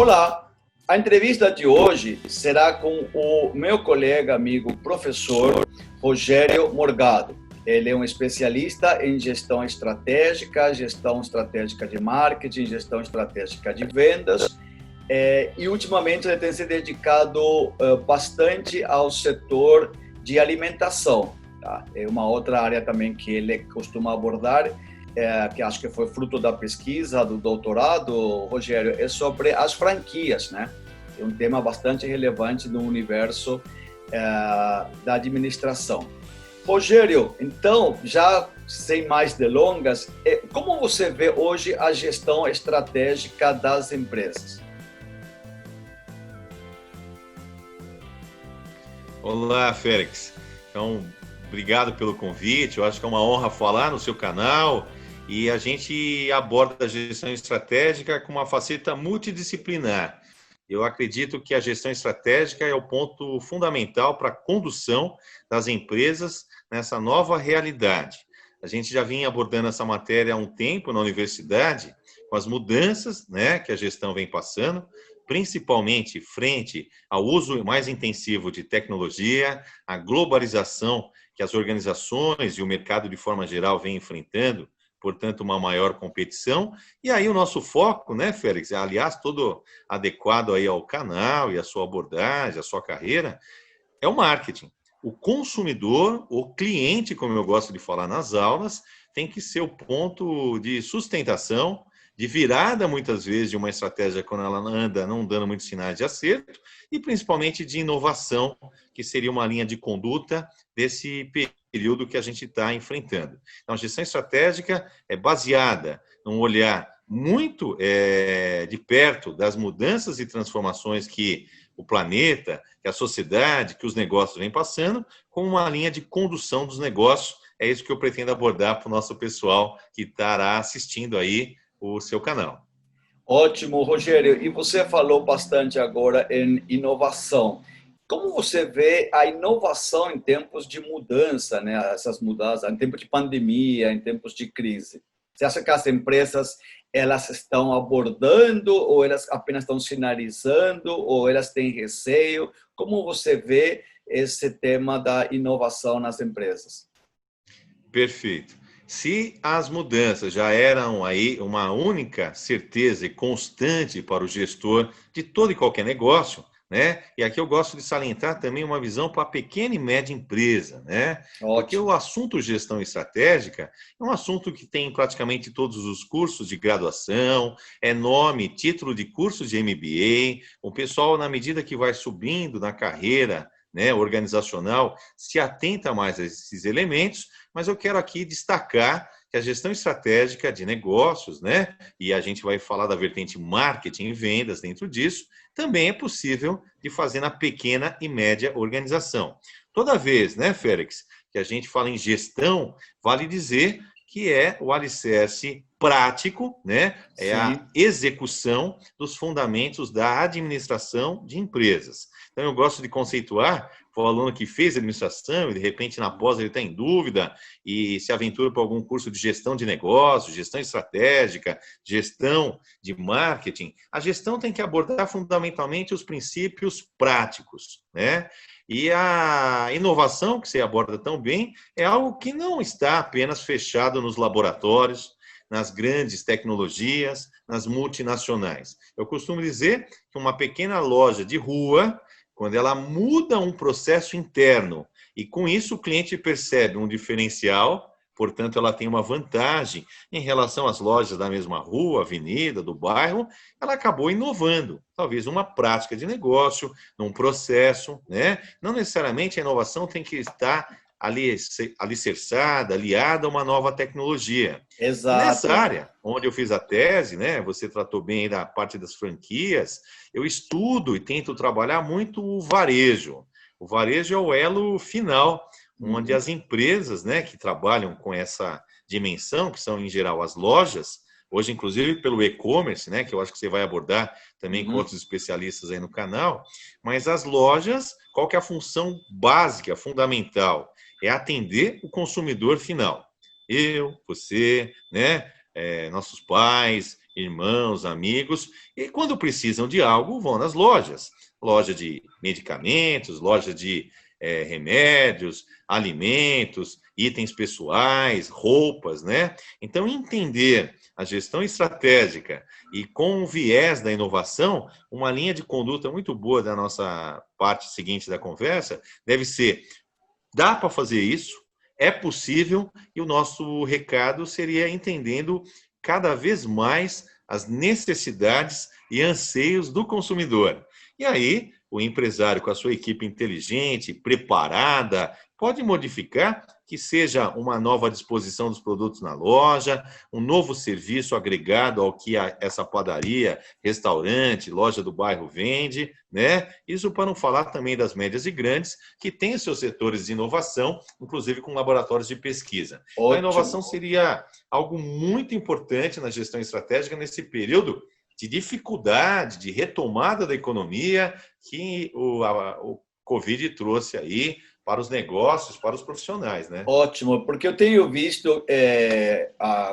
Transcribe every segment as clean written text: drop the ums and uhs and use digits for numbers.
Olá, a entrevista de hoje será com o meu colega, amigo, professor Rogério Morgado. Ele é um especialista em gestão estratégica de marketing, gestão estratégica de vendas, e ultimamente ele tem se dedicado bastante ao setor de alimentação. Tá? É uma outra área também que ele costuma abordar, que acho que foi fruto da pesquisa, do doutorado, Rogério, é sobre as franquias, né? É um tema bastante relevante no universo da administração. Rogério, então, já sem mais delongas, como você vê hoje a gestão estratégica das empresas? Olá, Félix. Então, obrigado pelo convite. Eu acho que é uma honra falar no seu canal e a gente aborda a gestão estratégica com uma faceta multidisciplinar. Eu acredito que a gestão estratégica é o ponto fundamental para a condução das empresas nessa nova realidade. A gente já vinha abordando essa matéria há um tempo na universidade, com as mudanças, né, que a gestão vem passando, principalmente frente ao uso mais intensivo de tecnologia, a globalização que as organizações e o mercado de forma geral vem enfrentando, portanto, uma maior competição. E aí o nosso foco, né, Félix, aliás, todo adequado aí ao canal e à sua abordagem, à sua carreira, é o marketing. O consumidor, o cliente, como eu gosto de falar nas aulas, tem que ser o ponto de sustentação, de virada, muitas vezes, de uma estratégia quando ela anda não dando muitos sinais de acerto, e principalmente de inovação, que seria uma linha de conduta desse período que a gente está enfrentando. Então, a gestão estratégica é baseada num olhar muito de perto das mudanças e transformações que o planeta, que a sociedade, que os negócios vêm passando, com uma linha de condução dos negócios. É isso que eu pretendo abordar para o nosso pessoal que estará assistindo aí o seu canal. Ótimo, Rogério. E você falou bastante agora em inovação. Como você vê a inovação em tempos de mudança, né? Essas mudanças, em tempos de pandemia, em tempos de crise? Você acha que as empresas elas estão abordando ou elas apenas estão sinalizando ou elas têm receio? Como você vê esse tema da inovação nas empresas? Perfeito. Se as mudanças já eram aí uma única certeza e constante para o gestor de todo e qualquer negócio, né? E aqui eu gosto de salientar também uma visão para a pequena e média empresa, né? Porque o Ótimo. assunto gestão estratégica é um assunto que tem praticamente todos os cursos de graduação, é nome, título de curso de MBA. O pessoal, na medida que vai subindo na carreira, né, organizacional, se atenta mais a esses elementos, mas eu quero aqui destacar que a gestão estratégica de negócios, né, e a gente vai falar da vertente marketing e vendas dentro disso, também é possível de fazer na pequena e média organização. Toda vez, né, Félix, que a gente fala em gestão, vale dizer que é o alicerce prático, né, é a Sim. execução dos fundamentos da administração de empresas. Então, eu gosto de conceituar para o aluno que fez administração e, de repente, na pós ele está em dúvida e se aventura para algum curso de gestão de negócios, gestão estratégica, gestão de marketing. A gestão tem que abordar fundamentalmente os princípios práticos, né? E a inovação, que você aborda tão bem, é algo que não está apenas fechado nos laboratórios, nas grandes tecnologias, nas multinacionais. Eu costumo dizer que uma pequena loja de rua, quando ela muda um processo interno e com isso o cliente percebe um diferencial, portanto ela tem uma vantagem em relação às lojas da mesma rua, avenida, do bairro, ela acabou inovando, talvez uma prática de negócio, num processo, né? Não necessariamente a inovação tem que estar alicerçada, aliada a uma nova tecnologia. E nessa Exato. área, onde eu fiz a tese, né, você tratou bem da parte das franquias, eu estudo e tento trabalhar muito o varejo. O varejo é o elo final, onde Uhum. as empresas, né, que trabalham com essa dimensão, que são em geral as lojas, hoje inclusive pelo e-commerce, né, que eu acho que você vai abordar também com Uhum. outros especialistas aí no canal, mas as lojas, qual que é a função básica, fundamental? É atender o consumidor final. Eu, você, né, nossos pais, irmãos, amigos, e quando precisam de algo, vão nas lojas. Loja de medicamentos, loja de remédios, alimentos, itens pessoais, roupas, né? Então, entender a gestão estratégica e com o viés da inovação, uma linha de conduta muito boa da nossa parte seguinte da conversa deve ser: dá para fazer isso, é possível, e o nosso recado seria entendendo cada vez mais as necessidades e anseios do consumidor. E aí, o empresário, com a sua equipe inteligente, preparada, pode modificar que seja uma nova disposição dos produtos na loja, um novo serviço agregado ao que essa padaria, restaurante, loja do bairro vende, né? Isso para não falar também das médias e grandes, que têm seus setores de inovação, inclusive com laboratórios de pesquisa. Então, a inovação seria algo muito importante na gestão estratégica nesse período de dificuldade, de retomada da economia que o Covid trouxe aí para os negócios, para os profissionais, né? Ótimo, porque eu tenho visto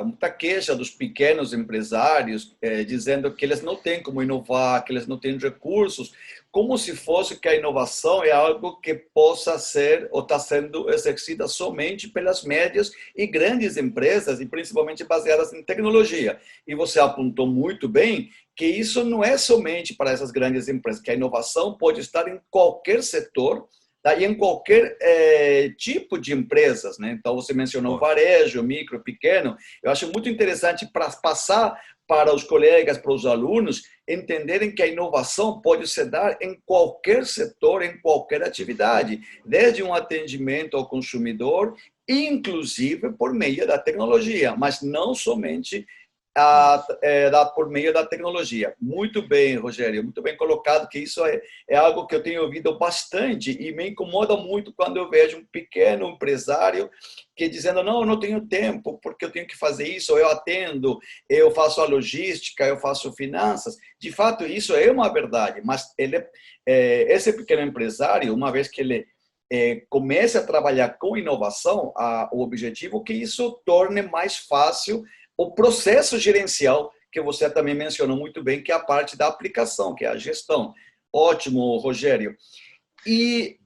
muita queixa dos pequenos empresários dizendo que eles não têm como inovar, que eles não têm recursos, como se fosse que a inovação é algo que possa ser ou está sendo exercida somente pelas médias e grandes empresas, e principalmente baseadas em tecnologia. E você apontou muito bem que isso não é somente para essas grandes empresas, que a inovação pode estar em qualquer setor, e em qualquer tipo de empresas, né? Então, você mencionou varejo, micro, pequeno. Eu acho muito interessante para passar para os colegas, para os alunos, entenderem que a inovação pode se dar em qualquer setor, em qualquer atividade, desde um atendimento ao consumidor, inclusive por meio da tecnologia, mas não somente por meio da tecnologia. Muito bem, Rogério, muito bem colocado, que isso é algo que eu tenho ouvido bastante e me incomoda muito quando eu vejo um pequeno empresário que dizendo: não, eu não tenho tempo, porque eu tenho que fazer isso, eu atendo, eu faço a logística, eu faço finanças. De fato, isso é uma verdade, mas esse pequeno empresário, uma vez que ele comece a trabalhar com inovação, o objetivo é que isso torne mais fácil o processo gerencial, que você também mencionou muito bem, que é a parte da aplicação, que é a gestão. Ótimo, Rogério. E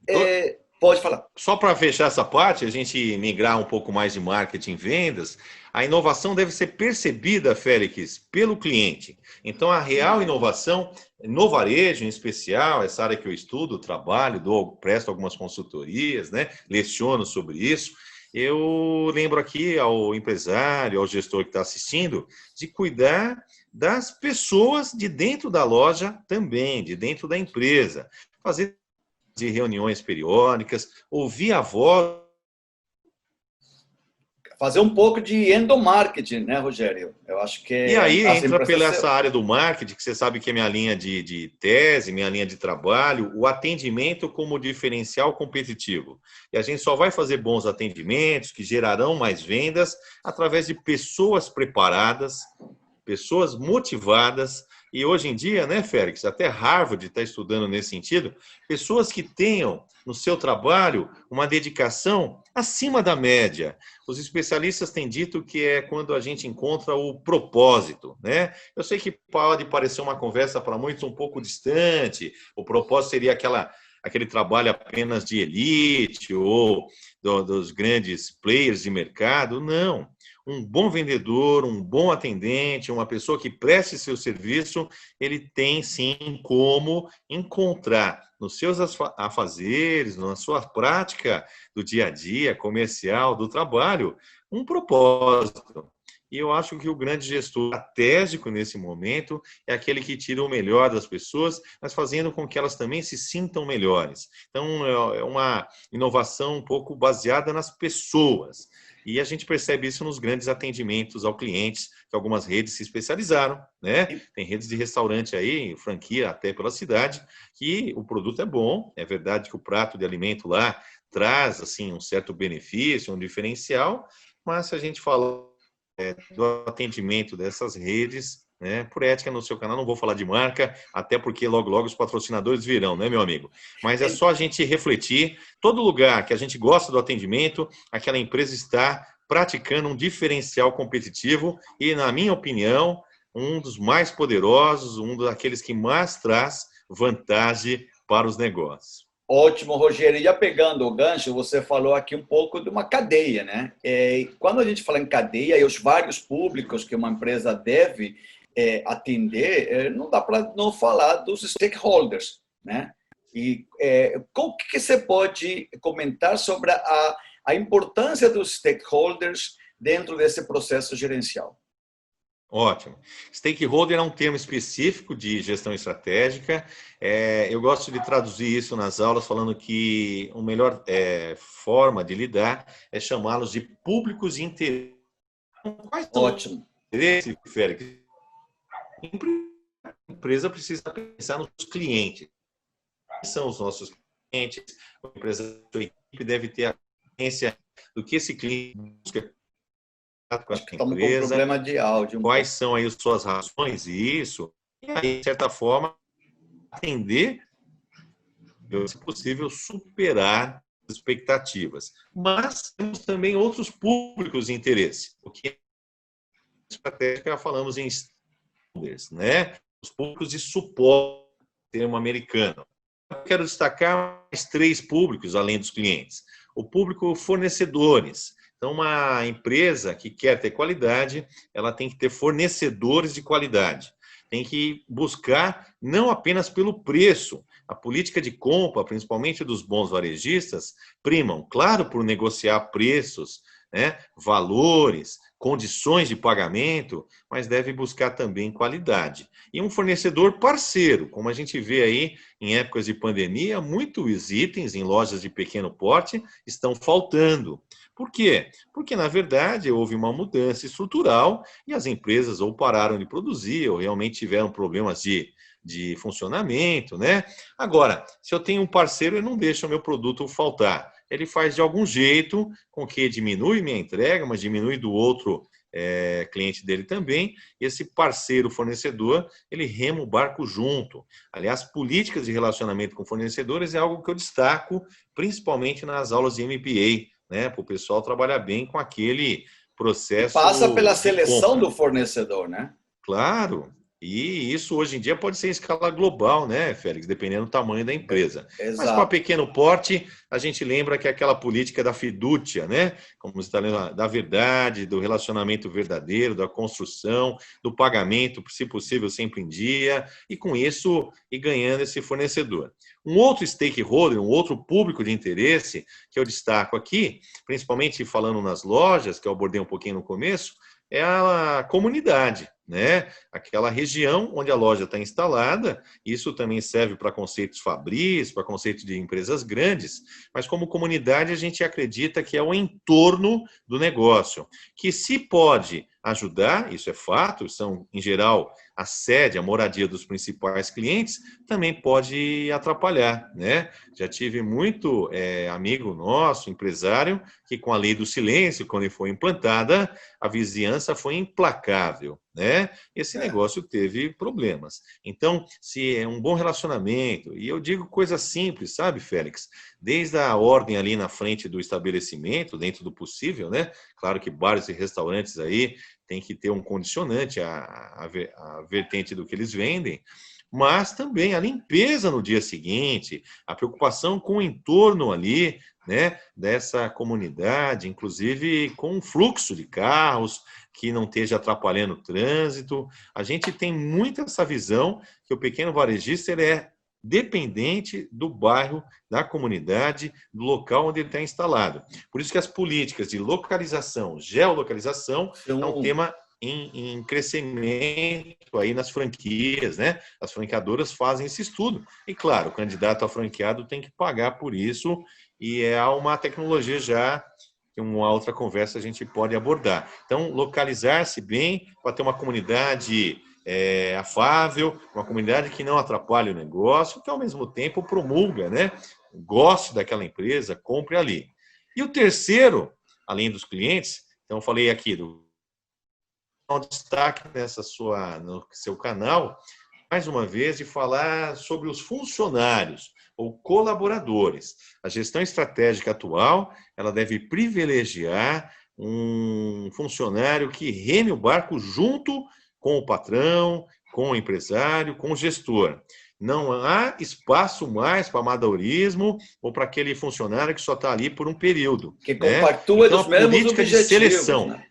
pode falar. Só para fechar essa parte, a gente migrar um pouco mais de marketing e vendas, a inovação deve ser percebida, Félix, pelo cliente. Então, a real inovação, no varejo em especial, essa área que eu estudo, trabalho, presto algumas consultorias, né? Leciono sobre isso. Eu lembro aqui ao empresário, ao gestor que está assistindo, de cuidar das pessoas de dentro da loja também, de dentro da empresa. Fazer de reuniões periódicas, ouvir a voz. Fazer um pouco de endomarketing, né, Rogério? Eu acho que... E aí entra pela essa área do marketing, que você sabe que é minha linha de tese, minha linha de trabalho, o atendimento como diferencial competitivo. E a gente só vai fazer bons atendimentos, que gerarão mais vendas, através de pessoas preparadas, pessoas motivadas. E hoje em dia, né, Félix, até Harvard está estudando nesse sentido, pessoas que tenham no seu trabalho uma dedicação acima da média. Os especialistas têm dito que é quando a gente encontra o propósito, né? Eu sei que pode parecer uma conversa para muitos um pouco distante, o propósito seria aquele trabalho apenas de elite ou dos grandes players de mercado. Não. Um bom vendedor, um bom atendente, uma pessoa que preste seu serviço, ele tem sim como encontrar nos seus afazeres, na sua prática do dia a dia, comercial, do trabalho, um propósito. E eu acho que o grande gestor estratégico nesse momento é aquele que tira o melhor das pessoas, mas fazendo com que elas também se sintam melhores. Então, é uma inovação um pouco baseada nas pessoas. E a gente percebe isso nos grandes atendimentos ao clientes, que algumas redes se especializaram, né? Tem redes de restaurante aí, franquia até pela cidade, que o produto é bom, é verdade que o prato de alimento lá traz assim um certo benefício, um diferencial, mas se a gente falar do atendimento dessas redes, né, por ética no seu canal, não vou falar de marca, até porque logo logo os patrocinadores virão, né, meu amigo? Mas é só a gente refletir, todo lugar que a gente gosta do atendimento, aquela empresa está praticando um diferencial competitivo e, na minha opinião, um dos mais poderosos, um daqueles que mais traz vantagem para os negócios. Ótimo, Rogério. E já pegando o gancho, você falou aqui um pouco de uma cadeia, né? Quando a gente fala em cadeia e os vários públicos que uma empresa deve atender, não dá para não falar dos stakeholders, né? E o que você pode comentar sobre a importância dos stakeholders dentro desse processo gerencial? Ótimo. Stakeholder é um termo específico de gestão estratégica. Eu gosto de traduzir isso nas aulas falando que a melhor forma de lidar é chamá-los de públicos de interesse. Quais são os Ótimo. interesses, Félix? A empresa precisa pensar nos clientes. Quem são os nossos clientes? A empresa, a sua equipe deve ter a consciência do que esse cliente busca com a Acho que estamos com um empresa, problema de áudio. quais são aí as suas razões e isso, e aí, de certa forma, atender, se possível, superar as expectativas. Mas temos também outros públicos de interesse, o que é estratégica, falamos em stakeholders, né? Os públicos de suporte, termo americano. Eu quero destacar mais 3 públicos, além dos clientes. O público fornecedores. Então, uma empresa que quer ter qualidade, ela tem que ter fornecedores de qualidade. Tem que buscar não apenas pelo preço. A política de compra, principalmente dos bons varejistas, primam, claro, por negociar preços, né, valores, condições de pagamento, mas deve buscar também qualidade. E um fornecedor parceiro, como a gente vê aí em épocas de pandemia, muitos itens em lojas de pequeno porte estão faltando. Por quê? Porque, na verdade, houve uma mudança estrutural e as empresas ou pararam de produzir ou realmente tiveram problemas de funcionamento, né? Agora, se eu tenho um parceiro, ele não deixa o meu produto faltar. Ele faz de algum jeito com que diminui minha entrega, mas diminui do outro cliente dele também. E esse parceiro fornecedor, ele rema o barco junto. Aliás, políticas de relacionamento com fornecedores é algo que eu destaco, principalmente nas aulas de MBA, né, para o pessoal trabalhar bem com aquele E processo passa pela de seleção compra. do fornecedor, né? Claro, e isso hoje em dia pode ser em escala global, né, Félix, dependendo do tamanho da empresa. Mas para Exato. pequeno porte, a gente lembra que é aquela política da fidúcia, né, como você está lendo, da verdade, do relacionamento verdadeiro, da construção, do pagamento, se possível, sempre em dia, e com isso ir ganhando esse fornecedor. Um outro stakeholder, um outro público de interesse que eu destaco aqui, principalmente falando nas lojas, que eu abordei um pouquinho no começo, é a comunidade, né? Aquela região onde a loja está instalada. Isso também serve para conceitos fabris, para conceitos de empresas grandes, mas como comunidade a gente acredita que é o entorno do negócio, que se pode ajudar, isso é fato, são em geral a sede, a moradia dos principais clientes, também pode atrapalhar, né? Já tive muito amigo nosso, empresário, que com a lei do silêncio, quando foi implantada, a vizinhança foi implacável, né? Esse negócio teve problemas. Então, se é um bom relacionamento, e eu digo coisa simples, sabe, Félix? Desde a ordem ali na frente do estabelecimento, dentro do possível, né? Claro que bares e restaurantes aí tem que ter um condicionante, a vertente do que eles vendem, mas também a limpeza no dia seguinte, a preocupação com o entorno ali, né, dessa comunidade, inclusive com o fluxo de carros, que não esteja atrapalhando o trânsito. A gente tem muito essa visão que o pequeno varejista ele é dependente do bairro, da comunidade, do local onde ele está instalado. Por isso que as políticas de localização, geolocalização, é um tema em crescimento aí nas franquias, né? As franqueadoras fazem esse estudo. E, claro, o candidato a franqueado tem que pagar por isso, e é uma tecnologia já que uma outra conversa a gente pode abordar. Então, localizar-se bem para ter uma comunidade afável, uma comunidade que não atrapalhe o negócio, que ao mesmo tempo promulga, né? Goste daquela empresa, compre ali. E o terceiro, além dos clientes, então eu falei aqui do destaque no seu canal, mais uma vez, de falar sobre os funcionários ou colaboradores. A gestão estratégica atual, ela deve privilegiar um funcionário que reme o barco junto com o patrão, com o empresário, com o gestor. Não há espaço mais para amadorismo ou para aquele funcionário que só está ali por um período. Que Né? compactua Então, dos a mesmos política de objetivos, seleção. né?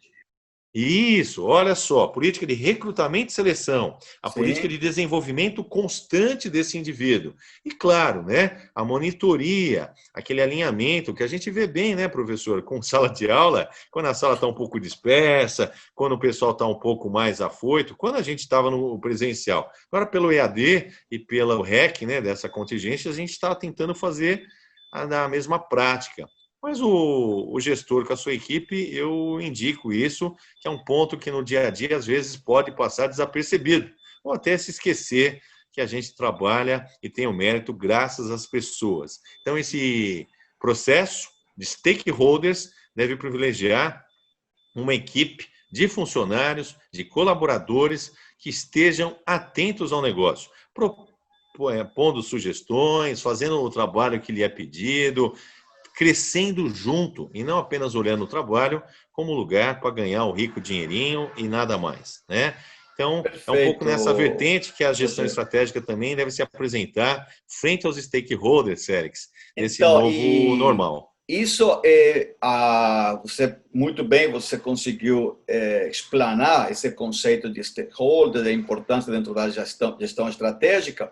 Isso, olha só, política de recrutamento e seleção, a política Sim, de desenvolvimento constante desse indivíduo. E claro, né, a monitoria, aquele alinhamento que a gente vê bem, né, professor, com sala de aula, quando a sala está um pouco dispersa, quando o pessoal está um pouco mais afoito, quando a gente estava no presencial. Agora, pelo EAD e pelo REC, né, dessa contingência, a gente está tentando fazer a mesma prática. Mas o gestor com a sua equipe, eu indico isso, que é um ponto que no dia a dia, às vezes, pode passar desapercebido, ou até se esquecer que a gente trabalha e tem o mérito graças às pessoas. Então, esse processo de stakeholders deve privilegiar uma equipe de funcionários, de colaboradores que estejam atentos ao negócio, pondo sugestões, fazendo o trabalho que lhe é pedido, crescendo junto e não apenas olhando o trabalho como lugar para ganhar o rico dinheirinho e nada mais, né? Então, é um pouco nessa perfeito, vertente que a gestão Rogério. estratégica também deve se apresentar frente aos stakeholders, Félix, nesse Então, novo e normal. isso você muito bem, você conseguiu explanar esse conceito de stakeholder, da importância dentro da gestão estratégica,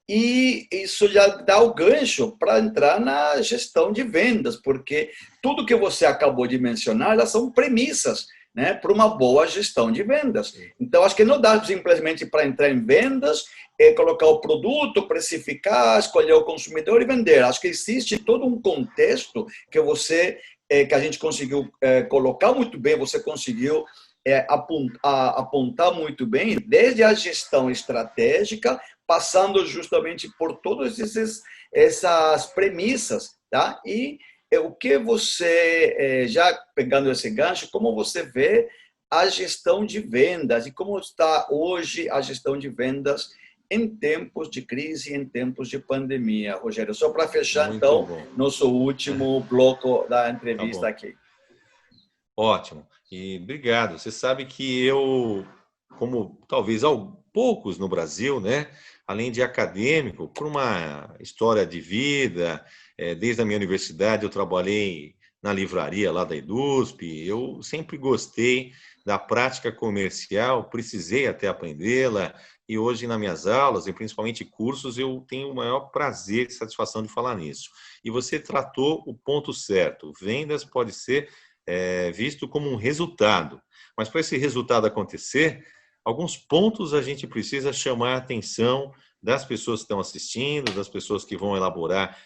e isso já dá o gancho para entrar na gestão de vendas, porque tudo que você acabou de mencionar, elas são premissas, né, para uma boa gestão de vendas. Então, acho que não dá simplesmente para entrar em vendas, colocar o produto, precificar, escolher o consumidor e vender. Acho que existe todo um contexto que a gente conseguiu colocar muito bem, você conseguiu apontar muito bem, desde a gestão estratégica, passando justamente por todas essas premissas, tá? E o que você, já pegando esse gancho, como você vê a gestão de vendas e como está hoje a gestão de vendas em tempos de crise, em tempos de pandemia, Rogério? Só para fechar, Muito então, bom. nosso último bloco da Tá entrevista bom. aqui. Ótimo. E obrigado. Você sabe que eu, como talvez poucos no Brasil, né, além de acadêmico, por uma história de vida, desde a minha universidade eu trabalhei na livraria lá da EDUSP, eu sempre gostei da prática comercial, precisei até aprendê-la, e hoje nas minhas aulas, e principalmente cursos, eu tenho o maior prazer e satisfação de falar nisso. E você tratou o ponto certo. Vendas pode ser visto como um resultado. Mas para esse resultado acontecer, alguns pontos a gente precisa chamar a atenção das pessoas que estão assistindo, das pessoas que vão elaborar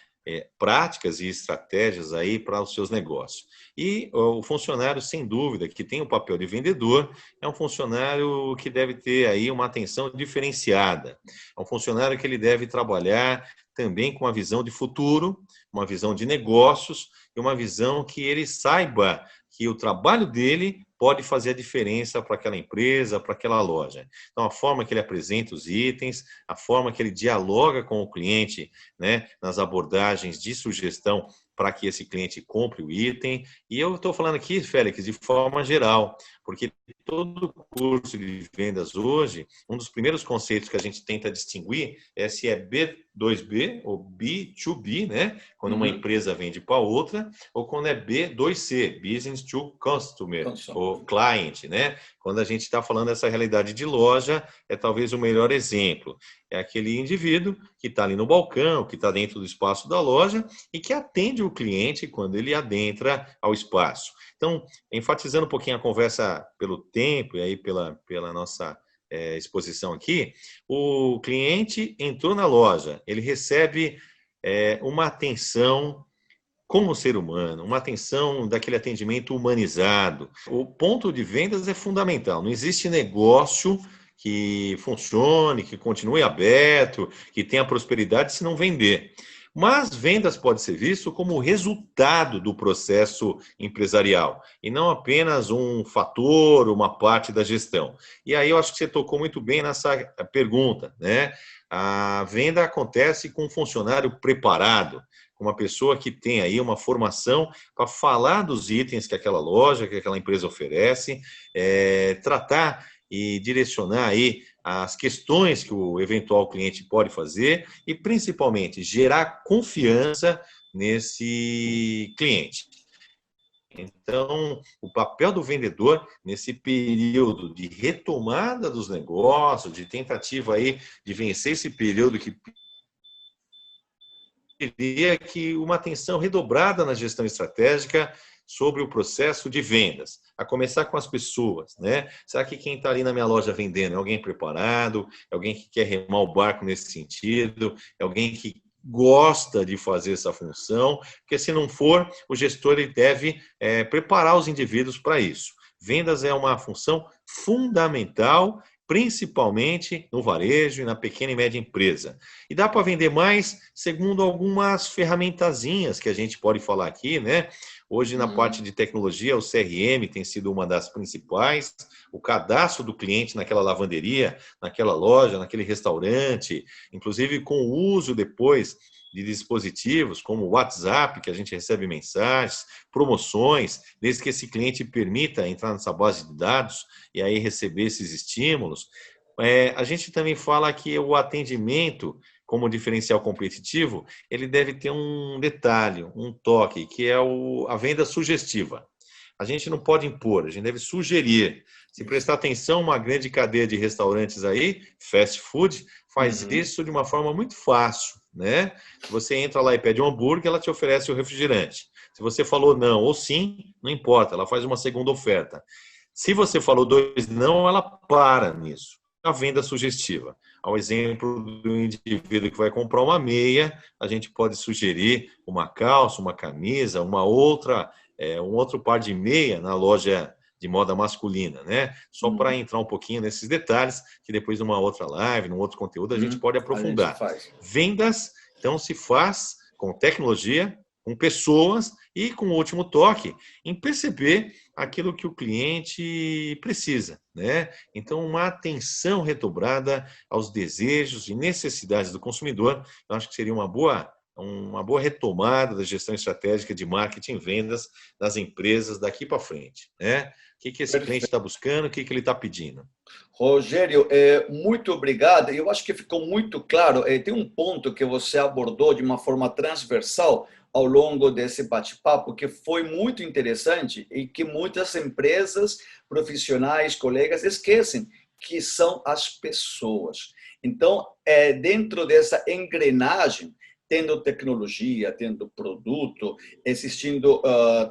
práticas e estratégias aí para os seus negócios. E o funcionário, sem dúvida, que tem o papel de vendedor, é um funcionário que deve ter aí uma atenção diferenciada. É um funcionário que ele deve trabalhar também com uma visão de futuro, uma visão de negócios e uma visão que ele saiba que o trabalho dele pode fazer a diferença para aquela empresa, para aquela loja. Então, a forma que ele apresenta os itens, a forma que ele dialoga com o cliente, né, nas abordagens de sugestão para que esse cliente compre o item. E eu estou falando aqui, Félix, de forma geral, porque todo curso de vendas hoje, um dos primeiros conceitos que a gente tenta distinguir é se é B2B ou B2B, né? Quando uma empresa vende para outra, ou quando é B2C, Business to Customer, ou Client, né? Quando a gente está falando dessa realidade de loja, é talvez o melhor exemplo. É aquele indivíduo que está ali no balcão, que está dentro do espaço da loja e que atende o cliente quando ele adentra ao espaço. Então, enfatizando um pouquinho a conversa pelo tempo e aí pela nossa exposição aqui, o cliente entrou na loja, ele recebe uma atenção como ser humano, uma atenção daquele atendimento humanizado. O ponto de vendas é fundamental. Não existe negócio que funcione, que continue aberto, que tenha prosperidade se não vender. Mas vendas pode ser visto como resultado do processo empresarial e não apenas um fator, uma parte da gestão. E aí eu acho que você tocou muito bem nessa pergunta, né? A venda acontece com um funcionário preparado, com uma pessoa que tem aí uma formação para falar dos itens que aquela loja, que aquela empresa oferece, tratar e direcionar aí as questões que o eventual cliente pode fazer e, principalmente, gerar confiança nesse cliente. Então, o papel do vendedor nesse período de retomada dos negócios, de tentativa aí de vencer esse período que diria que uma atenção redobrada na gestão estratégica sobre o processo de vendas, a começar com as pessoas, né? Será que quem está ali na minha loja vendendo é alguém preparado, é alguém que quer remar o barco nesse sentido, é alguém que gosta de fazer essa função? Porque se não for, o gestor ele deve preparar os indivíduos para isso. Vendas é uma função fundamental, principalmente no varejo e na pequena e média empresa. E dá para vender mais segundo algumas ferramentazinhas que a gente pode falar aqui, né? Hoje, na parte de tecnologia, o CRM tem sido uma das principais. O cadastro do cliente naquela lavanderia, naquela loja, naquele restaurante, inclusive com o uso depois de dispositivos como o WhatsApp, que a gente recebe mensagens, promoções, desde que esse cliente permita entrar nessa base de dados e aí receber esses estímulos. A gente também fala que o atendimento como diferencial competitivo, ele deve ter um detalhe, um toque, que é a venda sugestiva. A gente não pode impor, a gente deve sugerir. Se prestar atenção, uma grande cadeia de restaurantes aí, fast food, faz isso de uma forma muito fácil, né? Se você entra lá e pede um hambúrguer, ela te oferece o refrigerante. Se você falou não ou sim, não importa, ela faz uma segunda oferta. Se você falou 2 não, ela para nisso. A venda sugestiva. Ao exemplo do indivíduo que vai comprar uma meia, a gente pode sugerir uma calça, uma camisa, um outro par de meia na loja de moda masculina, né? Só para entrar um pouquinho nesses detalhes, que depois numa outra live, num outro conteúdo, a gente pode aprofundar. Vendas, então, se faz com tecnologia, com pessoas e com o último toque, em perceber aquilo que o cliente precisa, né? Então, uma atenção redobrada aos desejos e necessidades do consumidor, eu acho que seria uma boa retomada da gestão estratégica de marketing e vendas das empresas daqui para frente, né? O que esse cliente está buscando, o que ele está pedindo? Rogério, muito obrigado. Eu acho que ficou muito claro. Tem um ponto que você abordou de uma forma transversal ao longo desse bate-papo que foi muito interessante e que muitas empresas, profissionais, colegas esquecem, que são as pessoas. Então, dentro dessa engrenagem, tendo tecnologia, tendo produto, existindo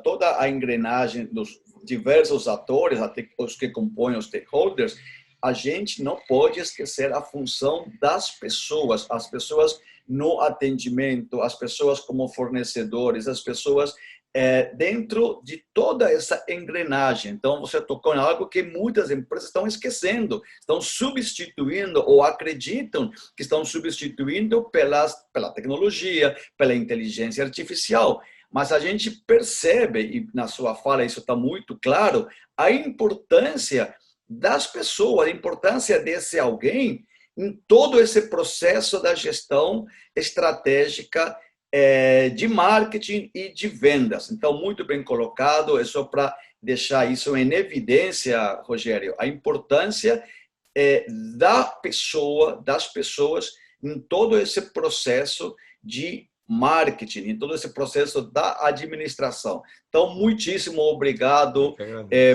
toda a engrenagem dos diversos atores, até os que compõem os stakeholders, a gente não pode esquecer a função das pessoas, as pessoas no atendimento, as pessoas como fornecedores, as pessoas dentro de toda essa engrenagem. Então, você tocou em algo que muitas empresas estão esquecendo, estão substituindo ou acreditam que estão substituindo pela tecnologia, pela inteligência artificial. Mas a gente percebe, e na sua fala isso está muito claro, a importância das pessoas, a importância desse alguém em todo esse processo da gestão estratégica de marketing e de vendas. Então, muito bem colocado, é só para deixar isso em evidência, Rogério, a importância das pessoas em todo esse processo de marketing, em todo esse processo da administração. Então, muitíssimo obrigado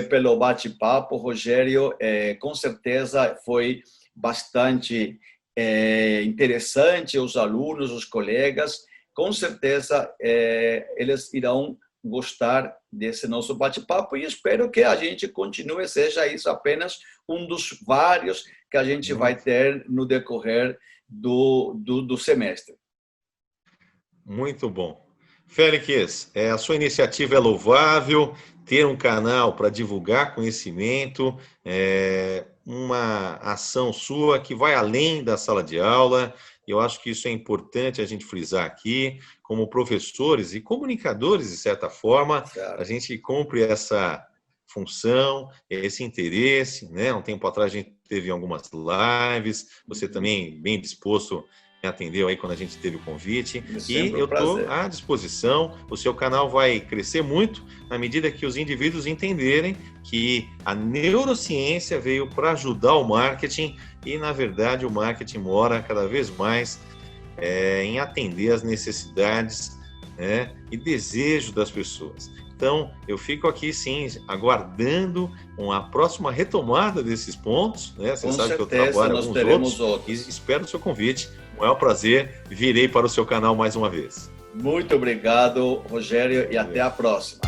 pelo bate-papo, Rogério. Com certeza foi bastante interessante, os alunos, os colegas, com certeza eles irão gostar desse nosso bate-papo e espero que a gente continue, seja isso apenas um dos vários que a gente vai ter no decorrer do semestre. Muito bom. Félix, a sua iniciativa é louvável, ter um canal para divulgar conhecimento, uma ação sua que vai além da sala de aula. Eu acho que isso é importante a gente frisar aqui, como professores e comunicadores, de certa forma, a gente cumpre essa função, esse interesse, né? Um tempo atrás a gente teve algumas lives, você também bem disposto atendeu aí quando a gente teve o convite. E eu estou à disposição. O seu canal vai crescer muito na medida que os indivíduos entenderem que a neurociência veio para ajudar o marketing e, na verdade, o marketing mora cada vez mais em atender as necessidades, né, e desejo das pessoas. Então, eu fico aqui, sim, aguardando uma próxima retomada desses pontos, né? Você sabe que eu trabalho alguns outros. E espero o seu convite. Um maior prazer. Virei para o seu canal mais uma vez. Muito obrigado, Rogério, e até a próxima.